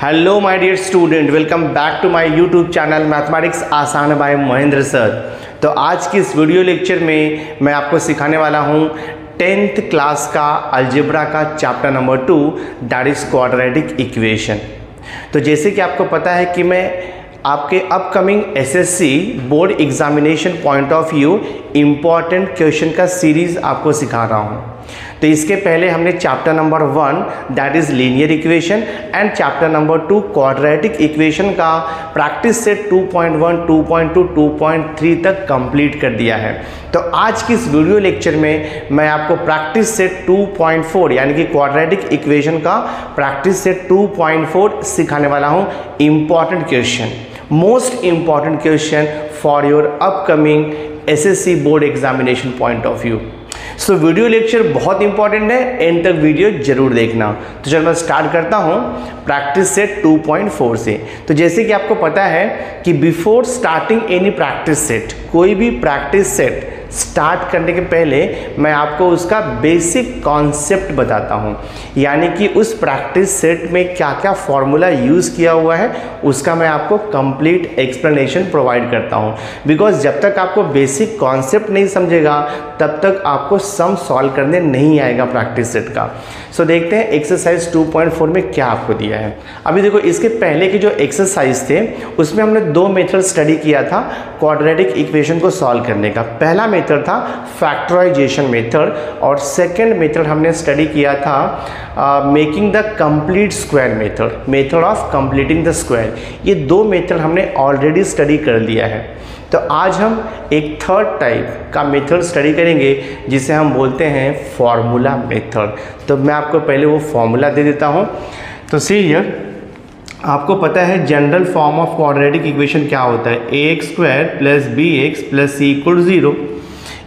Hello my dear student, welcome back to my YouTube channel mathematics आसान by Mahendra sir. तो आज की इस वीडियो लेक्चर में मैं आपको सिखाने वाला हूँ 10th क्लास का अलजेब्रा का chapter number 2 that is quadratic equation. तो जैसे कि आपको पता है कि मैं आपके upcoming SSC board examination point of view important question का सीरीज़ आपको सिखा रहा हूँ। तो इसके पहले हमने chapter number 1 that is linear equation and chapter number 2 quadratic equation का प्रैक्टिस सेट 2.1, 2.2, 2.3 तक कंप्लीट कर दिया है। तो आज की इस वीडियो लेक्चर में मैं आपको प्रैक्टिस सेट 2.4 यानी कि क्वाड्रेटिक इक्वेशन का प्रैक्टिस सेट 2.4 सिखाने वाला हूँ। Important question, most important question for your upcoming SSC board examination point of view. So video lecture बहुत इंपॉर्टेंट है, एंड तक वीडियो जरूर देखना। तो चलो मैं स्टार्ट करता हूँ प्रैक्टिस सेट 2.4 से। तो जैसे कि आपको पता है कि before starting any practice set, कोई भी प्रैक्टिस सेट स्टार्ट करने के पहले मैं आपको उसका बेसिक कॉन्सेप्ट बताता हूँ, यानी कि उस प्रैक्टिस सेट में क्या क्या फॉर्मूला यूज़ किया हुआ है उसका मैं आपको कंप्लीट एक्सप्लेनेशन प्रोवाइड करता हूँ। बिकॉज जब तक आपको बेसिक कॉन्सेप्ट नहीं समझेगा तब तक आपको सम सॉल्व करने नहीं आएगा प्रैक्टिस सेट का। सो देखते हैं एक्सरसाइज 2.4 में क्या आपको दिया है। अभी देखो, इसके पहले के जो एक्सरसाइज थे उसमें हमने दो मेथड स्टडी किया था क्वाड्रेटिक इक्वेशन को सॉल्व करने का। पहला मेथड था फैक्टराइजेशन मेथड और सेकंड मेथड हमने स्टडी किया था making the complete square method of completing the square. ये दो मेथड हमने ऑलरेडी स्टडी कर लिया है। तो आज हम एक थर्ड टाइप का मेथड स्टडी करेंगे जिसे हम बोलते हैं फॉर्मूला मेथड। तो मैं आपको पहले वो फॉर्मूला दे देता हूँ। तो सी हियर, आपको पता है general form of quadratic equation क्या होता है, ax² + bx + c = 0।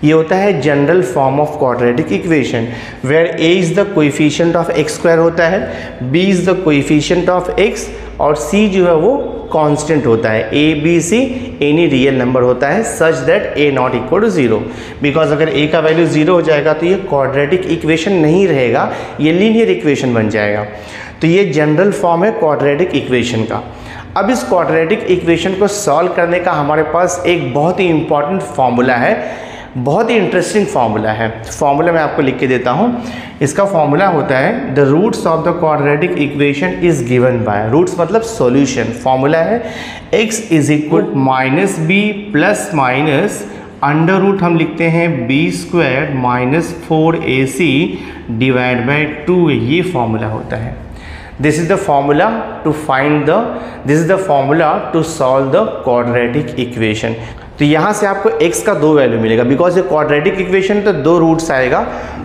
ये होता है general form of quadratic equation where a is the coefficient of x² होता है, b is the coefficient of x और c जो है वो कांस्टेंट होता है। a b c any real number होता है such that a not equal to 0। Because अगर a का वैल्यू 0 हो जाएगा तो ये क्वाड्रेटिक इक्वेशन नहीं रहेगा, ये लीनियर इक्वेशन बन जाएगा। तो ये जनरल फॉर्म है क्वाड्रेटिक इक्वेशन का। अब इस क्वाड्रेटिक इक्वेशन को सॉल्व करने का हमारे पास एक बहुत ही इंपॉर्टेंट फार्मूला है, बहुत ही इंटरेस्टिंग फार्मूला है। फार्मूला मैं आपको लिख के देता हूँ। इसका फार्मूला होता है the roots of the quadratic equation is given by, roots मतलब सॉल्यूशन। फार्मूला है x is equal -b plus minus under root हम लिखते हैं b² - 4ac divide by 2a। ये फार्मूला होता है। This is the formula to solve the quadratic equation। तो यहाँ से आपको x का दो वैल्यू मिलेगा बिकॉज ये क्वाड्रेटिक इक्वेशन तो दो रूट्स आएगा।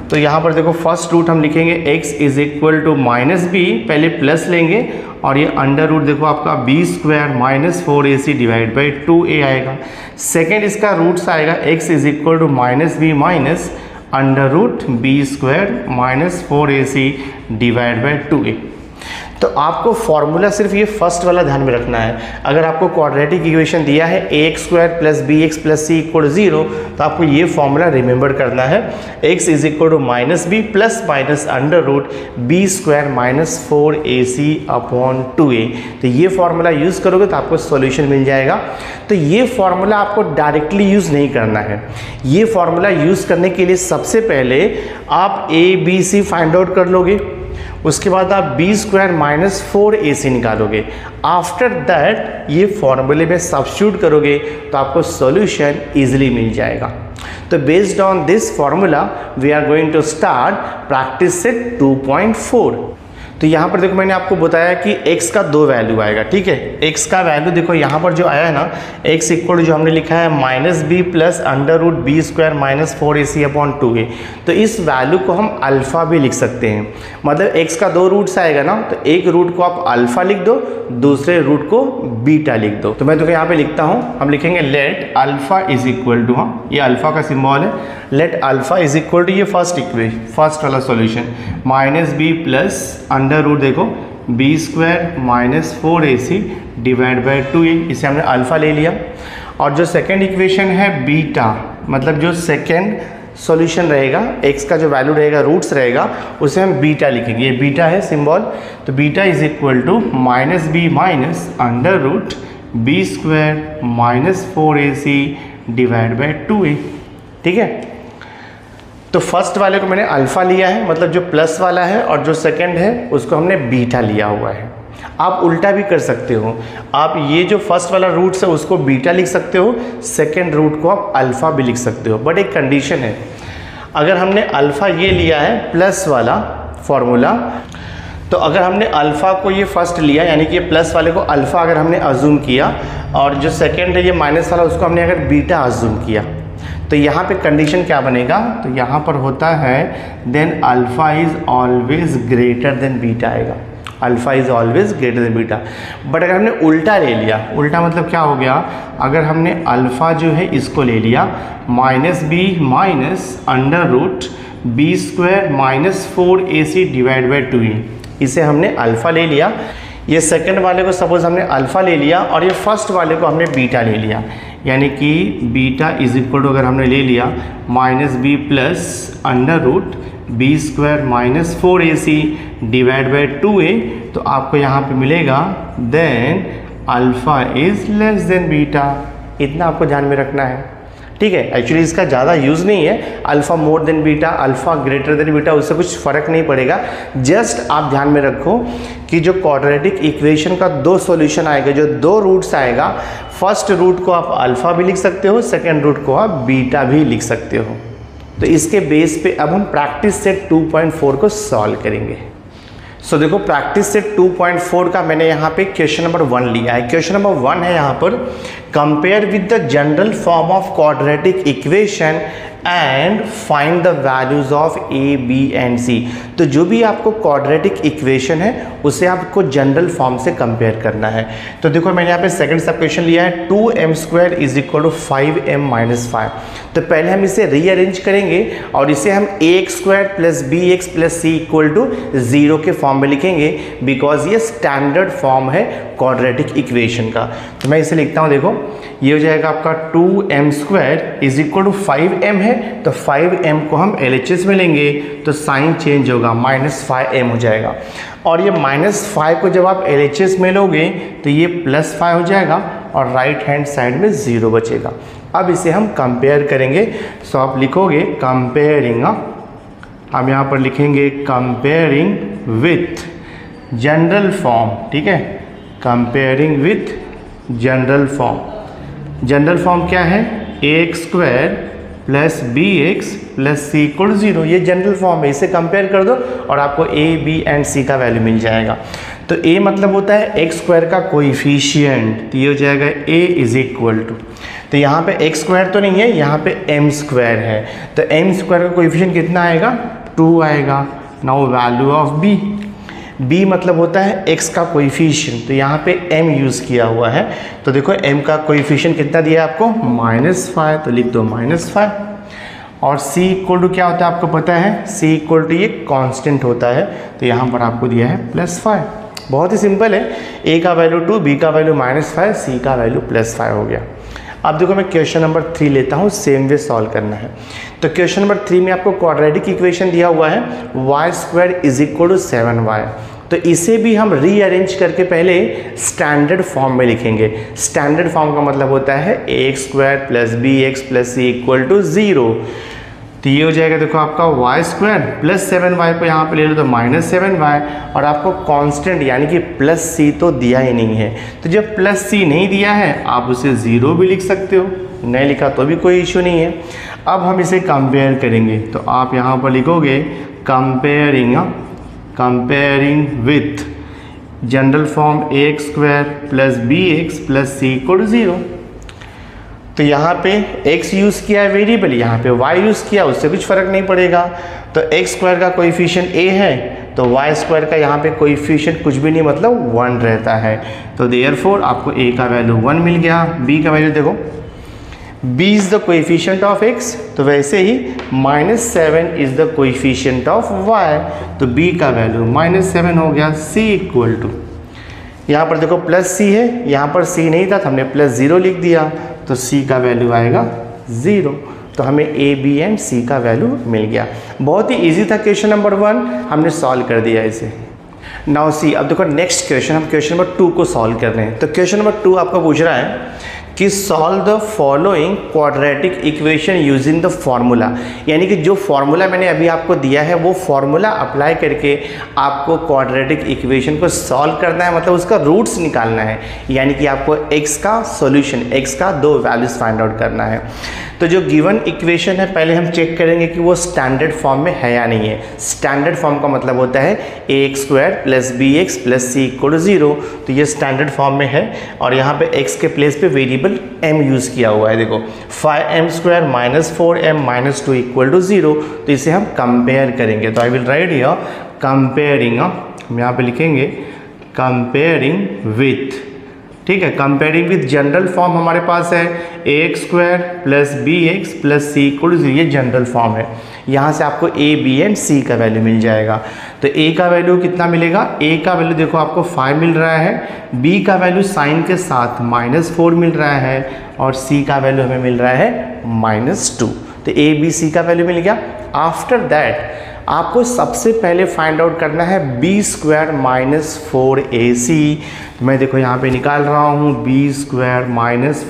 तो यहाँ पर देखो फर्स्ट रूट हम लिखेंगे x is equal to -b, पहले प्लस लेंगे और ये अंडर रूट देखो आपका b² - 4ac divide by 2a आएगा। सेकेंड इसका रूट्स आएगा x is equal to -b minus under root b² - 4ac divide by 2a। तो आपको फॉर्मूला सिर्फ ये फर्स्ट वाला ध्यान में रखना है। अगर आपको क्वाड्रेटिक इक्वेशन दिया है ax² + bx + c = 0 तो आपको ये फॉर्मूला रिमेंबर करना है x is equal to -b plus minus under root b² - 4ac upon 2a। तो ये फॉर्मूला यूज़ करोगे तो आपको सॉल्यूशन मिल जाएगा। तो ये फॉर्मूला आपको डायरेक्टली यूज़ नहीं करना है। ये फॉर्मूला यूज़ करने के लिए सबसे पहले आप a b c find out कर लोगे, उसके बाद आप b² - 4ac निकालोगे। आफ्टर दैट ये फॉर्मूले में सब्स्टिट्यूट करोगे तो आपको सॉल्यूशन इजीली मिल जाएगा। तो based on this formula we are going to start practice set 2.4। तो यहाँ पर देखो मैंने आपको बताया कि x का दो वैल्यू आएगा, ठीक है। x का वैल्यू देखो यहाँ पर जो आया है ना, x इक्वल जो हमने लिखा है -b plus under root b² - 4ac upon 2a। तो इस वैल्यू को हम अल्फ़ा भी लिख सकते हैं। मतलब x का दो रूट्स आएगा ना, तो एक रूट को आप अल्फ़ा लिख दो, दूसरे रूट को बीटा लिख दो। तो मैं तो यहाँ पे लिखता हूँ, हम लिखेंगे let alpha is equal to, हाँ ये अल्फ़ा का सिम्बॉल है, let alpha is equal to ये फर्स्ट वाला solution -b plus under root देखो b² - 4ac divide by 2a। इसे हमने अल्फ़ा ले लिया। और जो सेकेंड इक्वेशन है बीटा, मतलब जो सेकेंड सॉल्यूशन रहेगा, x का जो वैल्यू रहेगा रूट्स रहेगा उसे हम बीटा लिखेंगे। ये बीटा है सिंबल, तो beta is equal to minus B minus under root B square minus 4ac divide by 2a। ठीक है, तो फर्स्ट वाले को मैंने अल्फ़ा लिया है, मतलब जो प्लस वाला है, और जो सेकंड है उसको हमने बीटा लिया हुआ है। आप उल्टा भी कर सकते हो, आप ये जो फर्स्ट वाला रूट्स है उसको बीटा लिख सकते हो, सेकंड रूट को आप अल्फ़ा भी लिख सकते हो। बट एक कंडीशन है, अगर हमने अल्फ़ा ये लिया है प्लस वाला फॉर्मूला, तो अगर हमने अल्फ़ा को ये फर्स्ट लिया यानी कि ये प्लस वाले को अल्फ़ा अगर हमने अज्यूम किया, और जो सेकंड है ये माइनस वाला उसको हमने अगर बीटा अज्यूम किया, तो यहाँ पे कंडीशन क्या बनेगा, तो यहाँ पर होता है then alpha is always greater than beta आएगा, alpha is always greater than beta. But अगर हमने उल्टा ले लिया, उल्टा मतलब क्या हो गया, अगर हमने अल्फ़ा जो है इसको ले लिया minus B minus under root B square minus 4ac divide by 2e, इसे हमने अल्फ़ा ले लिया। ये सेकंड वाले को सपोज हमने अल्फ़ा ले लिया और ये फर्स्ट वाले को हमने बीटा ले लिया, यानी कि बीटा इज इक्वल टू अगर हमने ले लिया minus B plus under root B square minus 4ac divide by 2a, तो आपको यहाँ पे मिलेगा then alpha is less than beta. इतना आपको ध्यान में रखना है। ठीक है, एक्चुअली इसका ज़्यादा यूज़ नहीं है, alpha more than beta, alpha greater than beta, उससे कुछ फ़र्क नहीं पड़ेगा। जस्ट आप ध्यान में रखो कि जो क्वाड्रेटिक इक्वेशन का दो सॉल्यूशन आएगा, जो दो रूट्स आएगा, फर्स्ट रूट को आप अल्फ़ा भी लिख सकते हो, सेकेंड रूट को आप बीटा भी लिख सकते हो। तो इसके बेस पे अब हम प्रैक्टिस सेट 2.4 को सॉल्व करेंगे। सो देखो, प्रैक्टिस सेट 2.4 का मैंने यहाँ पे क्वेश्चन नंबर 1 लिया है। क्वेश्चन नंबर 1 है यहाँ पर, compare with the general form of quadratic equation and find the values of A B and C. तो जो भी आपको क्वाड्रेटिक इक्वेशन है उसे आपको जनरल फॉर्म से कंपेयर करना है। तो देखो, मैंने यहाँ पे सेकंड सब क्वेश्चन लिया है 2m² is equal to 5m minus 5। तो पहले हम इसे रीअरेंज करेंगे और इसे हम ax² plus bx plus C equal to 0 के फॉर्म में लिखेंगे, बिकॉज ये स्टैंडर्ड फॉर्म है क्वाड्रेटिक इक्वेशन का। तो मैं इसे लिखता हूँ, देखो ये हो जाएगा आपका 2m² is equal to 5m है, तो 5m को हम LHS में लेंगे तो साइन चेंज होगा, -5m हो जाएगा। और ये -5 को जब आप LHS में लोगे तो ये +5 हो जाएगा और राइट हैंड साइड में 0 बचेगा। अब इसे हम कंपेयर करेंगे। सो आप लिखोगे कंपेयरिंग, हम यहाँ पर लिखेंगे कंपेयरिंग विथ जनरल फॉर्म। ठीक है, comparing with general form. General form क्या है, ax² plus bx plus C equal 0, ये जनरल फॉर्म है। इसे कंपेयर कर दो और आपको a, b एंड c का वैल्यू मिल जाएगा। तो a मतलब होता है x² का कोइफिशिएंट, तो ये हो जाएगा a इज इक्वल टू, तो यहाँ पे x² तो नहीं है, यहाँ पे m² है, तो m² का कोइफिशिएंट कितना आएगा, 2 आएगा। Now value of b, b मतलब होता है x का कोइफिशिएंट, तो यहाँ पे m यूज़ किया हुआ है। तो देखो m का कोइफिशिएंट कितना दिया है आपको, -5, तो लिख दो -5। और c इक्वल टू क्या होता है आपको पता है, c इक्वल टू ये कांस्टेंट होता है, तो यहाँ पर आपको दिया है +5। बहुत ही सिंपल है, a का वैल्यू 2, b का वैल्यू -5, c का वैल्यू +5 हो गया। अब देखो, मैं क्वेश्चन नंबर 3 लेता हूँ, सेम वे सॉल्व करना है। तो क्वेश्चन नंबर 3 में आपको क्वाड्रेटिक इक्वेशन दिया हुआ है y² is equal to 7y। तो इसे भी हम रीअरेंज करके पहले स्टैंडर्ड फॉर्म में लिखेंगे। स्टैंडर्ड फॉर्म का मतलब होता है ax² plus bx plus c equal to 0। तो ये हो जाएगा, देखो आपका y² प्लस 7y को यहाँ पे ले लो तो -7y, और आपको कांस्टेंट यानी कि +c तो दिया ही नहीं है। तो जब +c नहीं दिया है आप उसे 0 भी लिख सकते हो, नहीं लिखा तो भी कोई इशू नहीं है। अब हम इसे कंपेयर करेंगे, तो आप यहाँ पर लिखोगे comparing with general form ax² plus bx plus c equal to 0। तो यहाँ पे x यूज़ किया है वेरिएबल, यहाँ पे y यूज़ किया, उससे कुछ फ़र्क नहीं पड़ेगा। तो x² का कोइफिशिएंट a है, तो y² का यहाँ पे कोइफिशिएंट कुछ भी नहीं, मतलब 1 रहता है। तो देयरफॉर आपको a का वैल्यू 1 मिल गया। b का वैल्यू देखो, b is the coefficient of x, तो वैसे ही -7 is the coefficient of y, तो b का वैल्यू -7 हो गया। c इक्वल टू, यहाँ पर देखो +c है, यहाँ पर c नहीं था तो हमने +0 लिख दिया, तो c का वैल्यू आएगा 0। तो हमें ए बी एंड सी का वैल्यू मिल गया। बहुत ही इजी था क्वेश्चन नंबर 1, हमने सॉल्व कर दिया इसे। नाउ सी, अब देखो नेक्स्ट क्वेश्चन, हम क्वेश्चन नंबर 2 को सॉल्व कर रहे हैं। तो क्वेश्चन नंबर 2 आपका पूछ रहा है कि solve the following quadratic equation using the formula, यानी कि जो फॉर्मूला मैंने अभी आपको दिया है वो फॉर्मूला अप्लाई करके आपको क्वाड्रेटिक इक्वेशन को सॉल्व करना है, मतलब उसका रूट्स निकालना है, यानी कि आपको x का सॉल्यूशन, x का 2 वैल्यूज फाइंड आउट करना है। तो जो गिवन इक्वेशन है पहले हम चेक करेंगे कि वो स्टैंडर्ड फॉर्म में है या नहीं है। स्टैंडर्ड फॉर्म का मतलब होता है ax² + bx + c = 0, तो ये स्टैंडर्ड फॉर्म में है और यहाँ पे x के प्लेस पे वेरिएबल m यूज़ किया हुआ है। देखो 5m² - 4m - 2 = 0, तो इसे हम कंपेयर करेंगे। तो I will write here comparing, हम यहाँ पे लिखेंगे कंपेयरिंग विथ, ठीक है, कंपेयरिंग विथ जनरल फॉर्म हमारे पास है ax² + bx + c = 0, ये जनरल फॉर्म है। यहाँ से आपको a, b एंड c का वैल्यू मिल जाएगा। तो a का वैल्यू कितना मिलेगा, a का वैल्यू देखो आपको 5 मिल रहा है, b का वैल्यू साइन के साथ -4 मिल रहा है और c का वैल्यू हमें मिल रहा है -2। तो a, b, c का वैल्यू मिल गया। आफ्टर दैट आपको सबसे पहले फाइंड आउट करना है b² - 4ac। मैं देखो यहाँ पे निकाल रहा हूँ b² -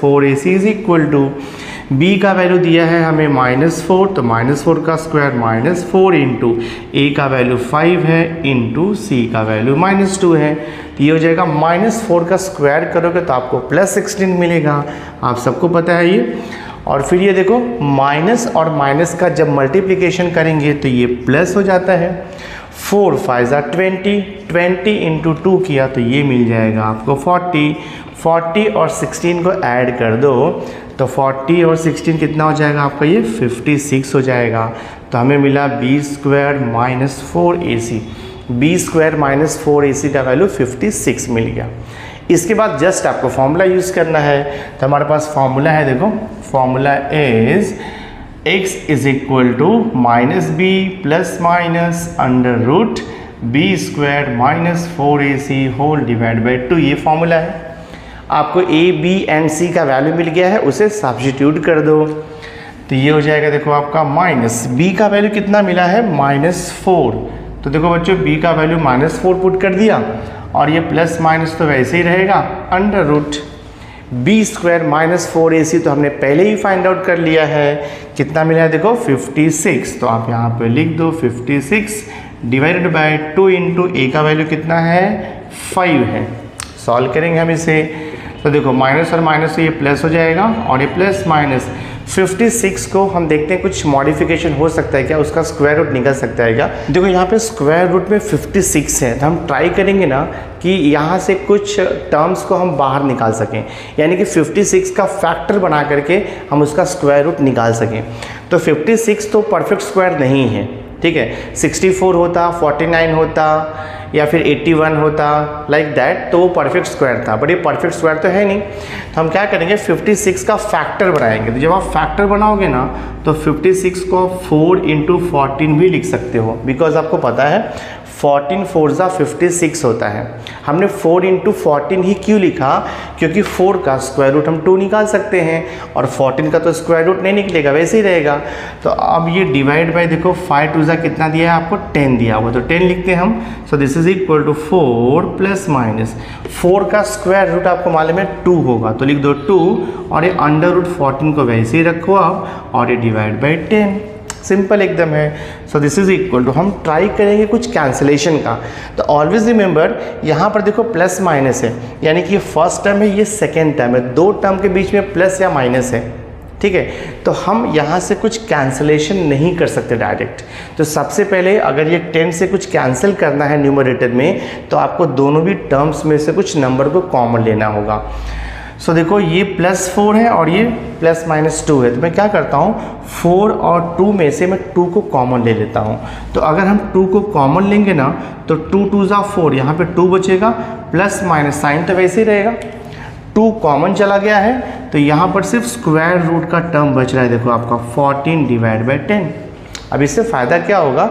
4ac = b का वैल्यू दिया है हमें -4, तो -4 का स्क्वायर -4 इंटू a का वैल्यू 5 है इंटू c का वैल्यू -2 है। तो ये हो जाएगा -4 का स्क्वायर करोगे तो आपको +16 मिलेगा, आप सबको पता है ये। और फिर ये देखो माइनस और माइनस का जब मल्टीप्लिकेशन करेंगे तो ये प्लस हो जाता है। 4 × 5 = 20, 20 इंटू 2 किया तो ये मिल जाएगा आपको 40, 40 और 16 को ऐड कर दो तो 40 और 16 कितना हो जाएगा आपका, ये 56 हो जाएगा। तो हमें मिला b² - 4ac, b² - 4ac का वैल्यू 56 मिल गया। इसके बाद जस्ट आपको फॉर्मूला यूज़ करना है। तो हमारे पास फॉर्मूला है, देखो formula is x = -b ± √b² - 4ac whole divide by 2, ये फॉर्मूला है। आपको a, b एंड c का वैल्यू मिल गया है, उसे सब्स्टिट्यूट कर दो तो ये हो जाएगा देखो आपका b का वैल्यू कितना मिला है -4, तो देखो बच्चों b का वैल्यू -4 पुट कर दिया और ये प्लस माइनस तो वैसे ही रहेगा, √b² - 4ac तो हमने पहले ही फाइंड आउट कर लिया है। कितना मिला है देखो 56, तो आप यहाँ पे लिख दो 56 डिवाइडेड बाय 2 इंटू a का वैल्यू कितना है 5 है। सॉल्व करेंगे हम इसे तो देखो माइनस और माइनस से ये प्लस हो जाएगा और ये प्लस माइनस 56 को हम देखते हैं कुछ मॉडिफिकेशन हो सकता है क्या, उसका स्क्वायर रूट निकल सकता है क्या। देखो यहाँ पे स्क्वायर रूट में 56 है तो हम ट्राई करेंगे ना कि यहाँ से कुछ टर्म्स को हम बाहर निकाल सकें, यानी कि 56 का फैक्टर बना करके हम उसका स्क्वायर रूट निकाल सकें। तो 56 तो परफेक्ट स्क्वायर नहीं है, ठीक है, 64 होता, 49 होता या फिर 81 होता, लाइक दैट, तो वो परफेक्ट स्क्वायर था, बट ये परफेक्ट स्क्वायर तो है नहीं। तो हम क्या करेंगे 56 का फैक्टर बनाएंगे। तो जब आप फैक्टर बनाओगे ना तो 56 को 4 इंटू 14 भी लिख सकते हो, बिकॉज आपको पता है 14 4 ज़ा 56 होता है। हमने 4 इंटू 14 ही क्यों लिखा, क्योंकि 4 का स्क्वायर रूट हम 2 निकाल सकते हैं और 14 का तो स्क्वायर रूट नहीं निकलेगा, वैसे ही रहेगा। तो अब ये डिवाइड बाय देखो 5 2 ज़ा कितना दिया है आपको 10 दिया हुआ, तो 10 लिखते हैं हम। So this is equal to 4 plus minus 4 का स्क्वायर रूट आपको मालूम है 2 होगा, तो लिख दो 2 और ये अंडर रूट 14 को वैसे ही रखो आप और ये डिवाइड बाई 10, सिंपल एकदम है। So this is equal to, हम ट्राई करेंगे कुछ कैंसिलेशन का। तो ऑलवेज रिमेंबर यहाँ पर देखो प्लस माइनस है, यानी कि ये फर्स्ट टर्म है, ये सेकेंड टर्म है, दो टर्म के बीच में प्लस या माइनस है, ठीक है। तो हम यहाँ से कुछ कैंसिलेशन नहीं कर सकते डायरेक्ट। तो सबसे पहले अगर ये 10 से कुछ कैंसिल करना है न्यूमरेटर में तो आपको दोनों भी टर्म्स में से कुछ नंबर को कॉमन लेना होगा। सो देखो ये +4 है और ये +-2 है, तो मैं क्या करता हूँ 4 और 2 में से मैं 2 को कॉमन ले लेता हूँ। तो अगर हम 2 को कॉमन लेंगे ना तो 2 2 ज़ा 4, यहाँ पे 2 बचेगा, प्लस माइनस साइन तो वैसे ही रहेगा, 2 कॉमन चला गया है तो यहाँ पर सिर्फ स्क्वायर रूट का टर्म बच रहा है, देखो आपका 14 डिवाइड बाई 10। अब इससे फ़ायदा क्या होगा,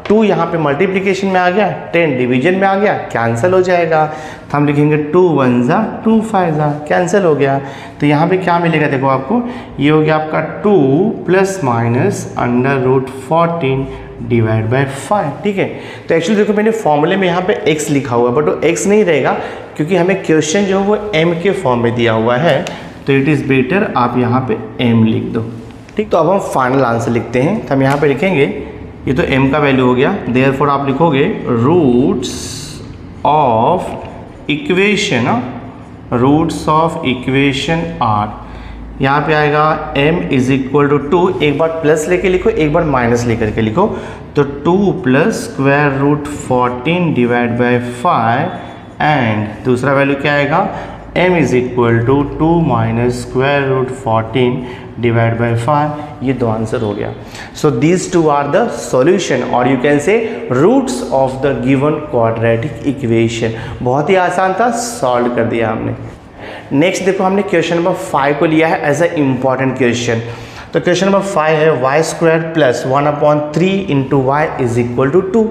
2 यहाँ पे मल्टीप्लिकेशन में आ गया, 10 डिवीजन में आ गया, कैंसिल हो जाएगा। तो हम लिखेंगे 2 1 ज़ा 2 5 ज़ा, कैंसिल हो गया। तो यहाँ पे क्या मिलेगा देखो आपको, ये हो गया आपका 2 प्लस माइनस √14 डिवाइड बाय 5, ठीक है। तो एक्चुअली देखो मैंने फॉर्मूले में यहाँ पे x लिखा हुआ है, बट वो x नहीं रहेगा क्योंकि हमें क्वेश्चन जो है वो m के फॉर्म में दिया हुआ है, तो इट इज़ बेटर आप यहाँ पे m लिख दो, ठीक। तो अब हम फाइनल आंसर लिखते हैं। तो हम यहाँ पे लिखेंगे, ये तो m का वैल्यू हो गया, देयरफॉर आप लिखोगे roots of equation, roots of equation are, यहाँ पे आएगा m इज इक्वल टू 2, एक बार प्लस लेके लिखो, एक बार माइनस लेकर के लिखो। तो 2 plus square root 14 divide by 5 and दूसरा वैल्यू क्या आएगा, m is equal to 2 minus square root 14 divide by 5। ये दो आंसर हो गया। So these two are the solution और you can say roots of the given quadratic equation. बहुत ही आसान था, सॉल्व कर दिया हमने। नेक्स्ट देखो, हमने क्वेश्चन नंबर 5 को लिया है एज अ इम्पॉर्टेंट क्वेश्चन। तो क्वेश्चन नंबर 5 है y² plus 1/3 into Y is equal to 2।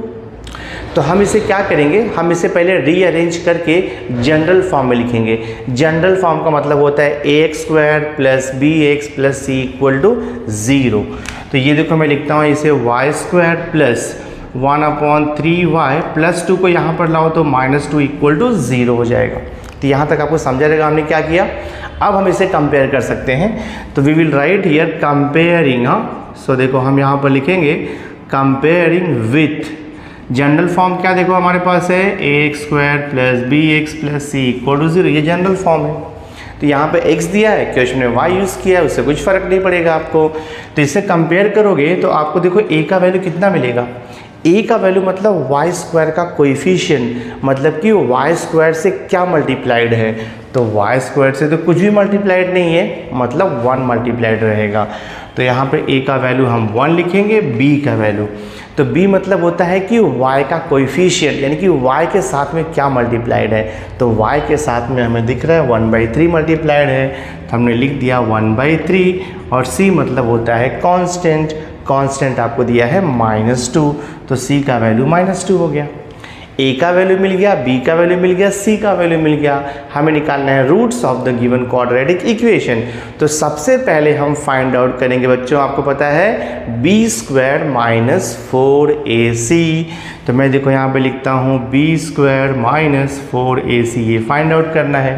तो हम इसे क्या करेंगे, हम इसे पहले रीअरेंज करके जनरल फॉर्म में लिखेंगे। जनरल फॉर्म का मतलब होता है ax² plus bx plus c equal to 0। तो ये देखो मैं लिखता हूँ इसे y² प्लस 1/3y प्लस 2 को यहाँ पर लाओ तो -2 इक्वल टू 0 हो जाएगा। तो यहाँ तक आपको समझा रहेगा हमने क्या किया। अब हम इसे कंपेयर कर सकते हैं, तो we will write here comparing. So देखो हम यहाँ पर लिखेंगे कंपेयरिंग विथ जनरल फॉर्म, क्या देखो हमारे पास है ax² plus bx plus c equal to 0, ये जनरल फॉर्म है। तो यहाँ पे x दिया है, क्वेश्चन में y यूज़ किया है, उससे कुछ फ़र्क नहीं पड़ेगा आपको। तो इससे कंपेयर करोगे तो आपको देखो a का वैल्यू कितना मिलेगा, a का वैल्यू मतलब y² का कोएफिशिएंट, मतलब कि y² से क्या मल्टीप्लाइड है, तो y² से तो कुछ भी मल्टीप्लाइड नहीं है, मतलब 1 मल्टीप्लाइड रहेगा। तो यहाँ पे a का वैल्यू हम 1 लिखेंगे, b का वैल्यू, तो b मतलब होता है कि y का कोएफिशिएंट, यानी कि y के साथ में क्या मल्टीप्लाइड है। तो y के साथ में हमें दिख रहा है 1/3 मल्टीप्लाइड है, तो हमने लिख दिया 1/3। और c मतलब होता है कांस्टेंट, कांस्टेंट आपको दिया है -2, तो c का वैल्यू -2 हो गया। a का वैल्यू मिल गया, b का वैल्यू मिल गया, c का वैल्यू मिल गया। हमें निकालना है roots of the given quadratic equation. तो सबसे पहले हम फाइंड आउट करेंगे बच्चों, आपको पता है b² माइनस 4ac। तो मैं देखो यहाँ पे लिखता हूँ b² माइनस 4ac, ये फाइंड आउट करना है।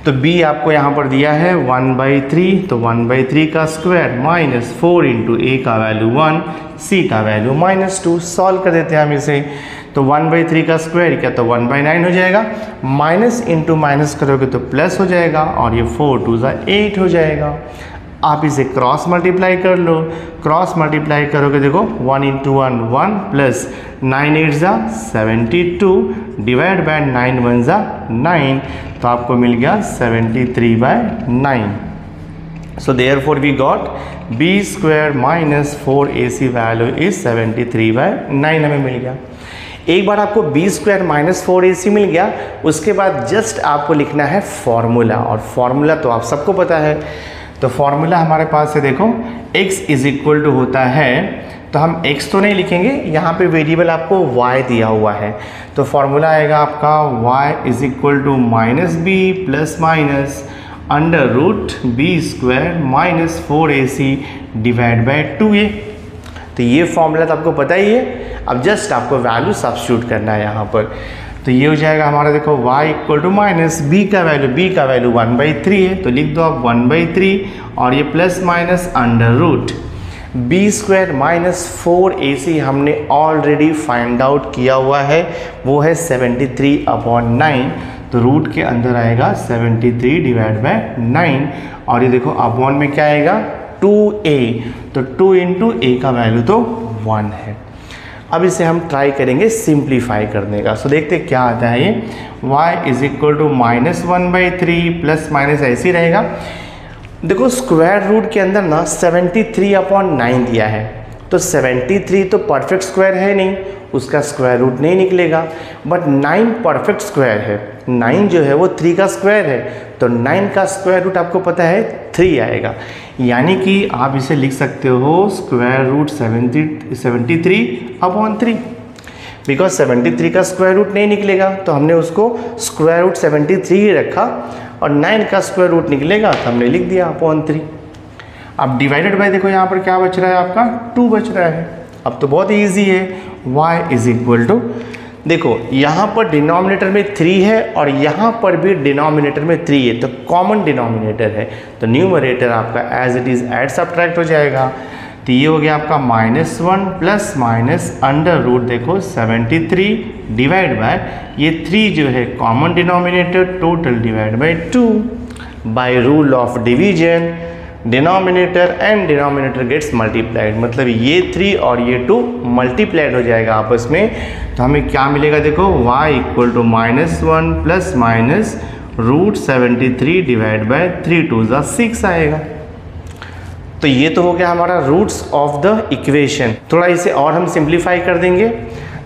तो b आपको यहाँ पर दिया है 1/3, तो 1/3 का स्क्वायर माइनस 4 इंटू a का वैल्यू 1, c का वैल्यू -2। सॉल्व कर देते हैं हम इसे। तो 1/3 का स्क्वायर क्या, तो 1/9 हो जाएगा, माइनस इंटू माइनस करोगे तो प्लस हो जाएगा, और ये 4 2 8 हो जाएगा। आप इसे क्रॉस मल्टीप्लाई कर लो, क्रॉस मल्टीप्लाई करोगे देखो 1 इंटू 1 1 प्लस 9 8 72 डिवाइड बाय 9 1 9, तो आपको मिल गया 73/9। So therefore we got b² minus 4ac value is 73/9 हमें मिल गया। एक बार आपको b² माइनस 4ac मिल गया, उसके बाद जस्ट आपको लिखना है फॉर्मूला, और फॉर्मूला तो आप सबको पता है। तो फॉर्मूला हमारे पास है देखो, x इज इक्वल टू होता है, तो हम x तो नहीं लिखेंगे, यहाँ पे वेरिएबल आपको y दिया हुआ है। तो फॉर्मूला आएगा आपका y is equal to -b plus minus √b² minus 4ac divide by 2a। तो ये फॉर्मूला तो आपको पता ही है। अब जस्ट आपको वैल्यू सब्स्टिट्यूट करना है यहाँ पर। तो ये हो जाएगा हमारा देखो y equal to minus b का वैल्यू 1/3 है, तो लिख दो आप 1/3, और ये plus minus √b² minus 4ac हमने ऑलरेडी फाइंड आउट किया हुआ है, वो है 73/9। तो रूट के अंदर आएगा 73 डिवाइड बाय 9, और ये देखो अपॉन में क्या आएगा 2a, तो 2 इंटू a का वैल्यू तो 1 है। अब इसे हम ट्राई करेंगे सिंप्लीफाई करने का। सो देखते क्या आता है ये, y is equal to -1/3 plus minus ऐसे ही रहेगा। देखो स्क्वायर रूट के अंदर ना 73/9 दिया है, तो 73 तो परफेक्ट स्क्वायर है नहीं, उसका स्क्वायर रूट नहीं निकलेगा, बट 9 परफेक्ट स्क्वायर है। 9 जो है वो 3 का स्क्वायर है, तो 9 का स्क्वायर रूट आपको पता है 3 आएगा, यानी कि आप इसे लिख सकते हो स्क्वायर रूट 73/3, बिकॉज 73 का स्क्वायर रूट नहीं निकलेगा तो हमने उसको स्क्वायर रूट 73 ही रखा, और 9 का स्क्वायर रूट निकलेगा तो हमने लिख दिया अपॉन 3। अब डिवाइडेड बाय देखो यहाँ पर क्या बच रहा है आपका 2 बच रहा है। अब तो बहुत ईजी है, y इज इक्वल टू, देखो यहाँ पर डिनोमिनेटर में 3 है और यहाँ पर भी डिनोमिनेटर में 3 है, तो कॉमन डिनोमिनेटर है, तो न्यूमरेटर आपका as it is add subtract हो जाएगा। तो ये हो गया आपका -1 प्लस माइनस अंडर रूट देखो 73 डिवाइड बाय ये 3 जो है common denominator total divide by 2 by rule of division denominator and denominator gets multiplied, मतलब ये 3 और ये 2 मल्टीप्लाइड हो जाएगा आपस में, तो हमें क्या मिलेगा देखो y equal to -1 plus minus root 73 divide by 3 2 6 आएगा। तो ये तो हो गया हमारा रूट्स ऑफ द इक्वेशन। थोड़ा इसे और हम सिंप्लीफाई कर देंगे,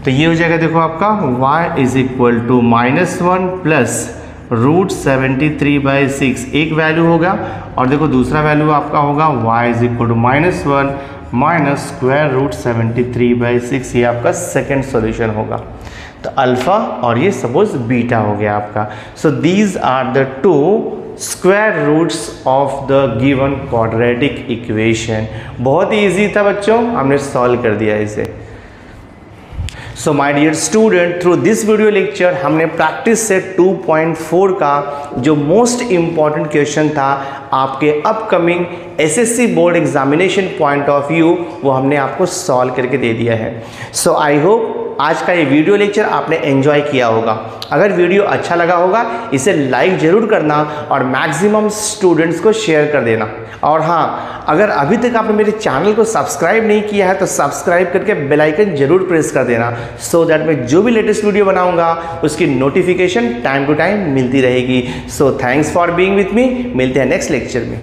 तो ये हो जाएगा देखो आपका y is equal to -1 plus root 73/6 एक वैल्यू होगा, और देखो दूसरा वैल्यू आपका होगा y is equal to -1 minus square root 73/6, ये आपका सेकेंड सॉल्यूशन होगा। तो अल्फा और ये सपोज बीटा हो गया आपका। So these are the 2 square roots of the given quadratic equation. बहुत ही ईजी था बच्चों, हमने सॉल्व कर दिया इसे। So my dear student, through this video lecture हमने प्रैक्टिस सेट 2.4 का जो मोस्ट इम्पॉर्टेंट क्वेश्चन था आपके upcoming SSC board examination point of view, वो हमने आपको सॉल्व करके दे दिया है। सो आई होप आज का ये वीडियो लेक्चर आपने एंजॉय किया होगा। अगर वीडियो अच्छा लगा होगा इसे लाइक ज़रूर करना और मैक्सिमम स्टूडेंट्स को शेयर कर देना। और हाँ, अगर अभी तक आपने मेरे चैनल को सब्सक्राइब नहीं किया है तो सब्सक्राइब करके बेल आइकन जरूर प्रेस कर देना, सो दैट मैं जो भी लेटेस्ट वीडियो बनाऊंगा उसकी नोटिफिकेशन टाइम टू टाइम मिलती रहेगी। So thanks for being with me, मिलते हैं नेक्स्ट लेक्चर में।